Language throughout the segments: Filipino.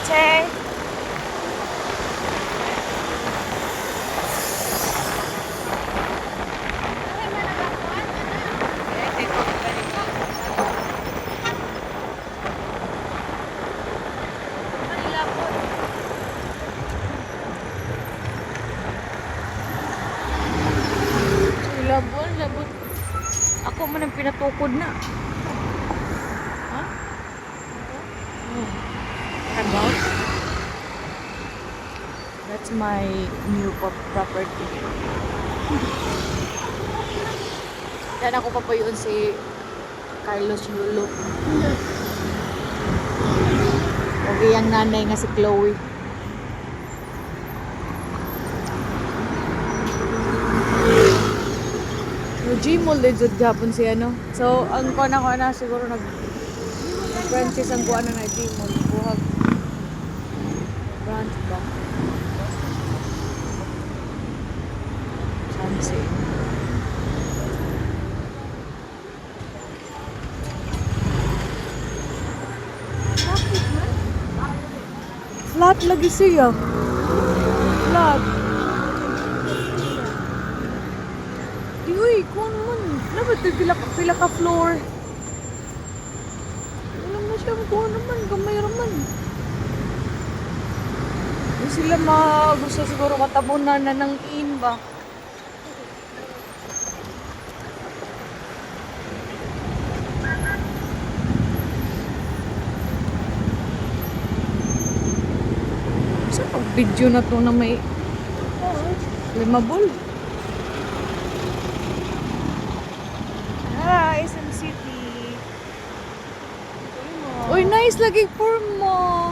Ate. Labon, labon. Ako man ang pinatukod na. Ha? About? That's my new property. Yan ako papayuon si Carlos Yulo. Okay, ang nanay nga si Chloe. Gmall din jud gapon si ano. So ang kuan ako na siguro franchise ang kuan na Gmall buhag branch ba. Fancy. Flat lagi siya. Flat. Uy, kung man. Dapat pila ka floor. Wala na siya kuha naman. Gamay raman. Hindi sila gusto siguro matabunan na ng in ba? Sa pag-video na to na may limabol. SM City. Uy, nice lagi form mo.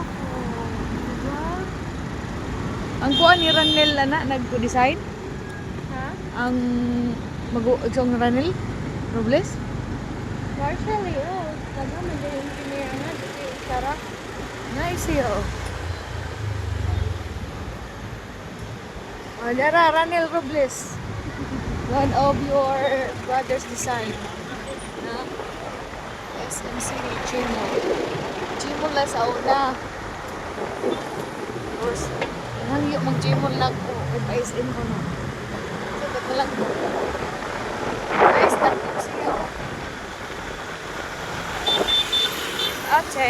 Ang kuan ni Ranel na nagko-design? Ha? Ang mag-ugsong Ranel? Robles? Partially, oh. Taga man din yung pinayangan. Tara. Nice yo. Dara, Ranel Robles. One of your brother's design. Na? SM City, Gmall. Gmall na sa una. Of course, hangyo mag-Gmall lang ko. Kung ISM ko na. Sagot na lang ko. Nice na po siya. Okay.